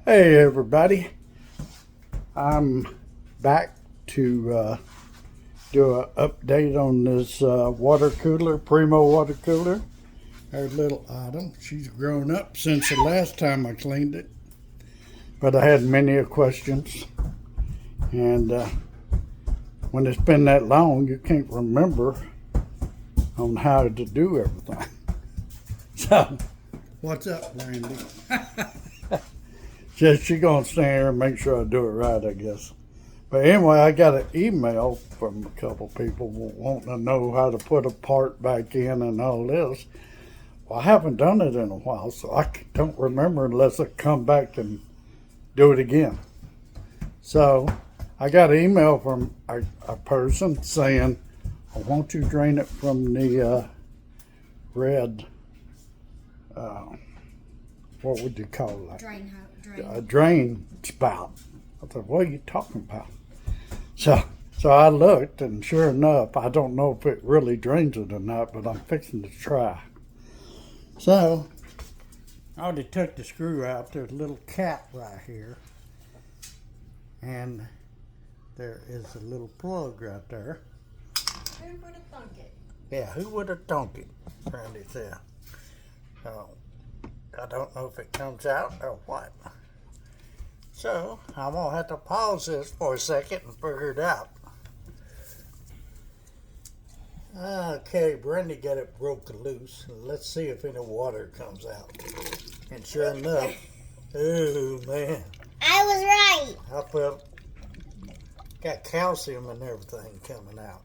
Hey everybody, I'm back to do an update on this water cooler, Primo water cooler. Our little Autumn, she's grown up since the last time I cleaned it, but I had many questions, and when it's been that long, you can't remember on how to do everything. So, what's up, Randy? Just she gonna stand here and make sure I do it right, I guess. But anyway, I got an email from a couple people wanting to know how to put a part back in and all this. Well, I haven't done it in a while, so I don't remember unless I come back and do it again. So I got an email from a person saying, won't you drain it from the red, what would you call that? Drain spout. I thought, what are you talking about? So I looked, and sure enough, I don't know if it really drains it or not, but I'm fixing to try. So I already took the screw out. There's a little cap right here, and there is a little plug right there. Who would have thunk it? Yeah, who would have thunk it? Randy said. So I don't know if it comes out or what. So I'm gonna have to pause this for a second and figure it out. Okay, Brandy got it broken loose. Let's see if any water comes out. And sure enough, oh man, I was right. I felt got calcium and everything coming out.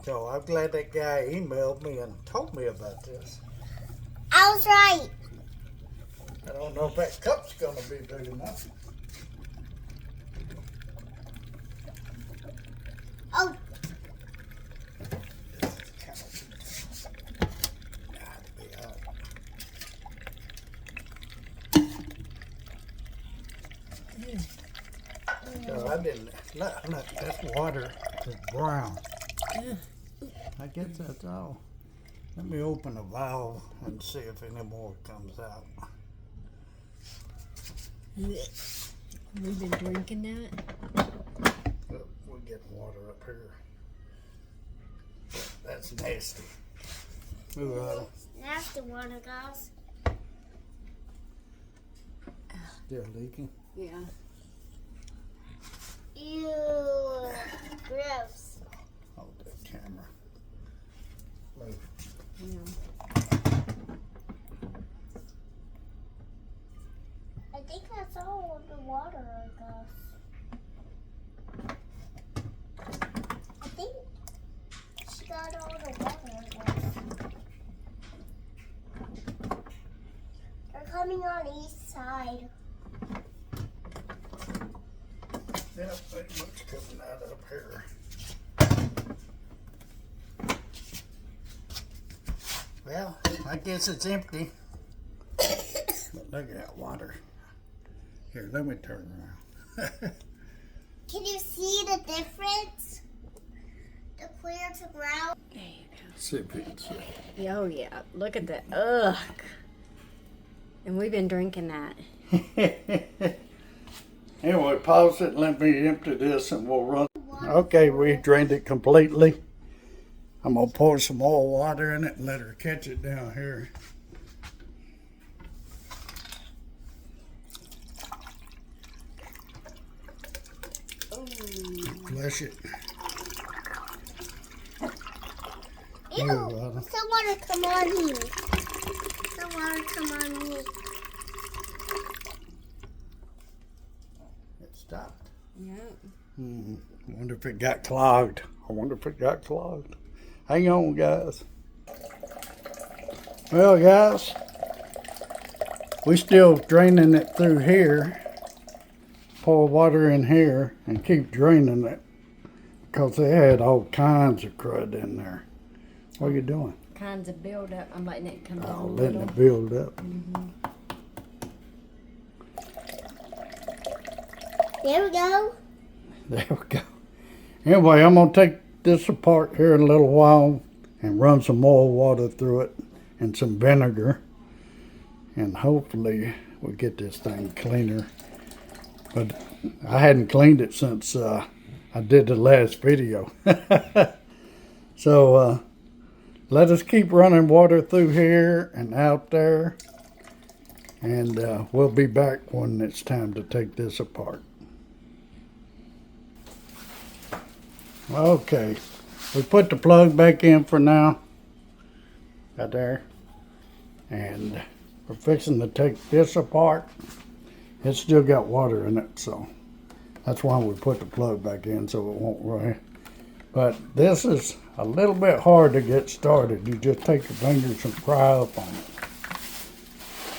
So I'm glad that guy emailed me and told me about this. I was right. I don't know if that cup's gonna be big enough. Oh. So I didn't, look, that's water, it's brown. I guess that's all. Let me open the valve and see if any more comes out. We've been drinking that. Look, we're getting water up here. That's nasty. Move out. Nasty water, guys. Still leaking? Yeah. Ew. Gross. Hold that camera. Move. Yeah. I think that's all the water, I guess. I think she got all the water, I guess. They're coming on each side. Yep, that much coming out up here. Well, I guess it's empty. But look at that water. Here, let me turn around. Can you see the difference? The clear to brown? There you go. See if you can see. Oh yeah, look at that. Ugh. And we've been drinking that. Anyway, pause it and let me empty this and we'll run. Okay, we drained it completely. I'm gonna pour some more water in it and let her catch it down here. Flush it. Ew, water. some water come on me. Some water come on me. It stopped. Yep. I wonder if it got clogged. Hang on, guys. Well, guys, we still draining it through here. Pour water in here and keep draining it because they had all kinds of crud in there. What are you doing? Kinds of build up. I'm letting it come down a Letting little. it build up. There we go. There we go. Anyway, I'm going to take this apart here in a little while and run some more water through it and some vinegar. And hopefully we'll get this thing cleaner. But I hadn't cleaned it since I did the last video. So let us keep running water through here and out there. And we'll be back when it's time to take this apart. Okay, we put the plug back in for now. Right there. And we're fixing to take this apart. It's still got water in it, so that's why we put the plug back in, so it won't run. But this is a little bit hard to get started. You just take your fingers and pry up on it.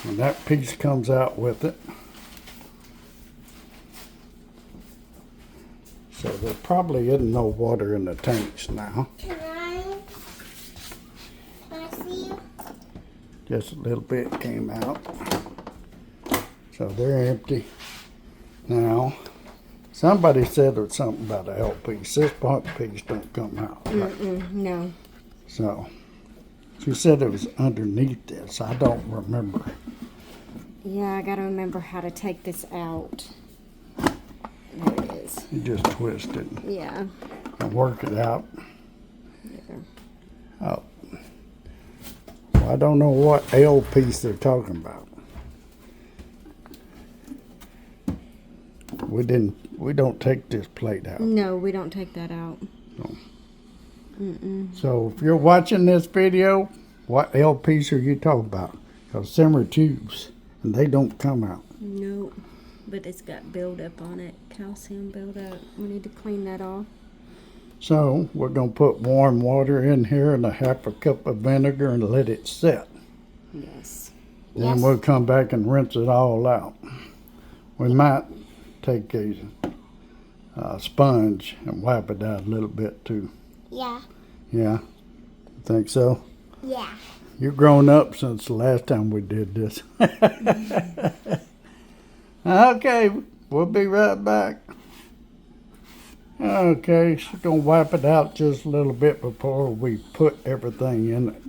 And that piece comes out with it. So there probably isn't no water in the tanks now. Can I see you? Just a little bit came out. So they're empty. Now, somebody said there was something about a L piece. This part piece don't come out. Right? No. So, she said it was underneath this. I don't remember. Yeah, I gotta remember how to take this out. There it is. You just twist it Yeah. and work it out. There. Oh. Well, I don't know what L piece they're talking about. We don't take this plate out. No, we don't take that out. No. So if you're watching this video, what L piece are you talking about? Because some are tubes and they don't come out. No, but it's got buildup on it. Calcium buildup. We need to clean that off. So we're going to put warm water in here and a half a cup of vinegar and let it set. Yes. Then we'll come back and rinse it all out. We might take a sponge and wipe it out a little bit too. Yeah. Yeah? Think so? Yeah. You've grown up since the last time we did this. Okay, we'll be right back. Okay, she's going to wipe it out just a little bit before we put everything in it.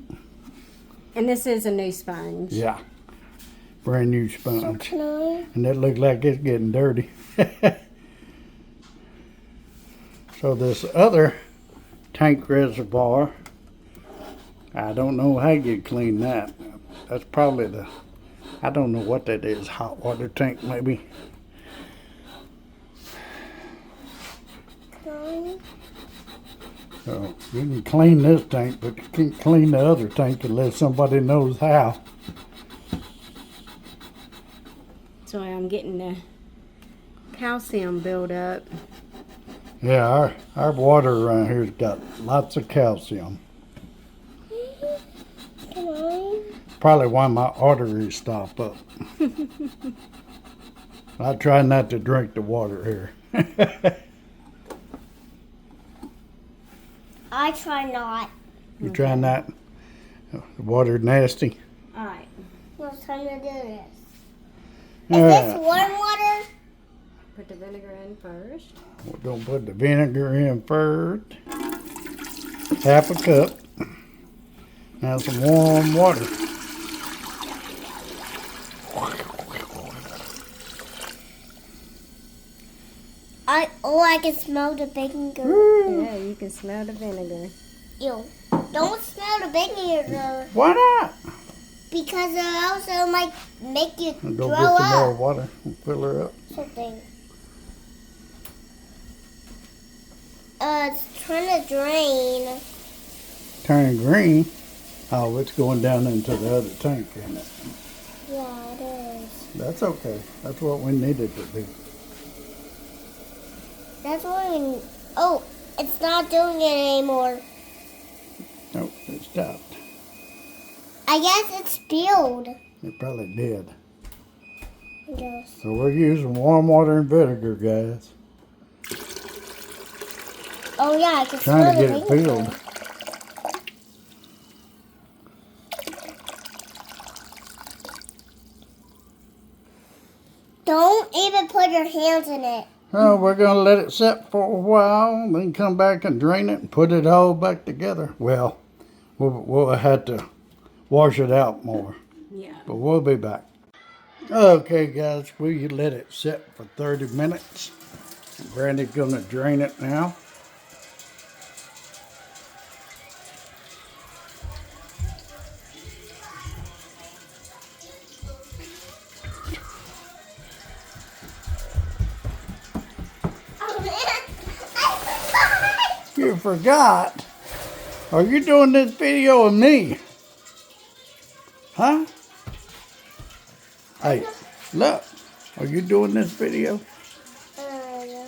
And this is a new sponge. Yeah, brand new sponge. Can I? And it looks like it's getting dirty. So this other tank reservoir, I don't know how you clean that. That's probably I don't know what that is, hot water tank maybe. So you can clean this tank, but you can't clean the other tank unless somebody knows how. So I'm getting the calcium buildup. Yeah, our water around here's got lots of calcium. Can I? Probably why my arteries stop up. I try not to drink the water here. I try not. You try not? The water nasty? Alright. Well, it's time to do this. Is Yeah. this warm water? Put the vinegar in first. We're going to put the vinegar in first. Half a cup. Now some warm water. I can smell the vinegar. Yeah, you can smell the vinegar. Ew. Don't smell the vinegar Why not? because it also might make you I'll throw go get some more up water and fill her up. something. It's trying to drain. Turning green. Oh, it's going down into the other tank, isn't it? Yeah, it is. That's okay. That's what we needed to be. That's why we... Oh, it's not doing it anymore. Nope, it stopped. I guess it spilled. It probably did. I guess. So we're using warm water and vinegar, guys. Oh yeah, I can Trying smell to the get it vinegar. filled. Don't even put your hands in it. Oh, we're going to let it sit for a while, then come back and drain it and put it all back together. Well, we'll have to wash it out more, Yeah. but we'll be back. Okay, guys, we let it sit for 30 minutes. Brandy's gonna drain it now. You forgot? Are you doing this video with me? Huh? Hey, look. Are you doing this video? No.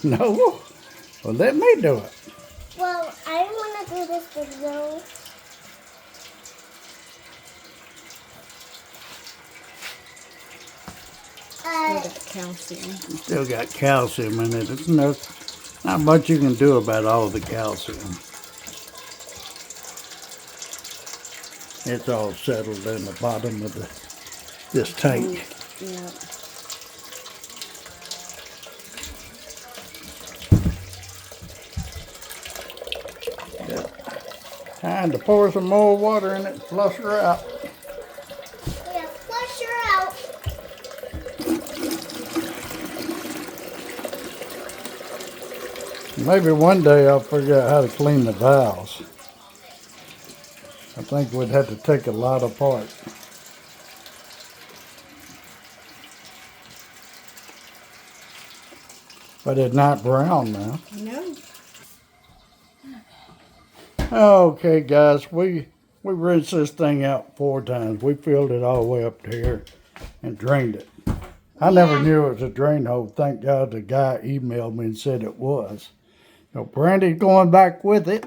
No? Well, let me do it. Well, I want to do this video. Look at the calcium. Still got calcium in it. It's not much you can do about all the calcium. It's all settled in the bottom of this tank. Yeah. Time to pour some more water in it and flush her out. Yeah, flush her out. Maybe one day I'll figure out how to clean the valves. I think we'd have to take a lot apart. But it's not brown now. No. Okay, guys, we rinsed this thing out 4 times. We filled it all the way up to here and drained it. I never knew it was a drain hole. Thank God the guy emailed me and said it was. So Brandy's going back with it.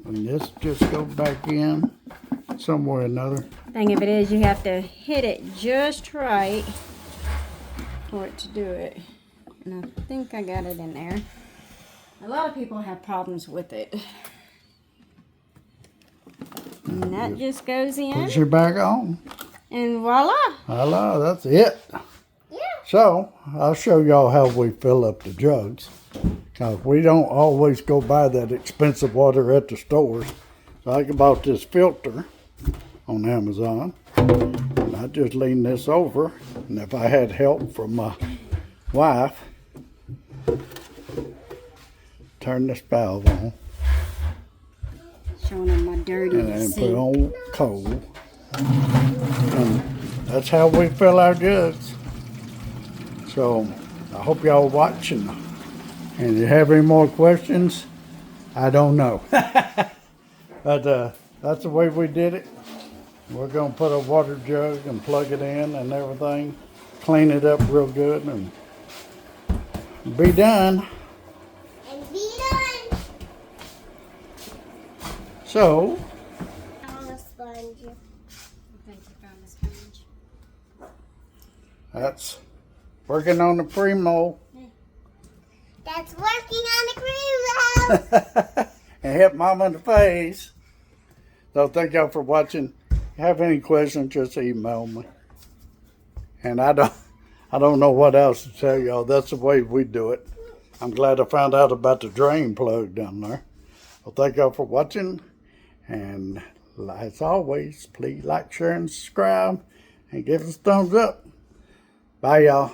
And this just goes back in somewhere or another. Thing of it is, you have to hit it just right for it to do it. And I think I got it in there. A lot of people have problems with it. And that just goes in. Push it back on. And voila. Voila, that's it. Yeah. So, I'll show y'all how we fill up the jugs. Because we don't always go buy that expensive water at the stores. So I bought this filter on Amazon. And I just lean this over. And if I had help from my wife, turn this valve on. Showing them my dirty And then put sink. on cold. And that's how we fill our jugs. So I hope y'all watching. And if you have any more questions, I don't know. But that's the way we did it. We're going to put a water jug and plug it in and everything. Clean it up real good and be done. And be done. So, On a sponge. I think you found the sponge. that's working on the Primo. That's working on the Primo. And hit Mama in the face. So thank y'all for watching. If you have any questions, just email me. And I don't know what else to tell y'all. That's the way we do it. I'm glad I found out about the drain plug down there. Well, thank y'all for watching. And as always, please like, share, and subscribe. And give us a thumbs up. Bye, y'all.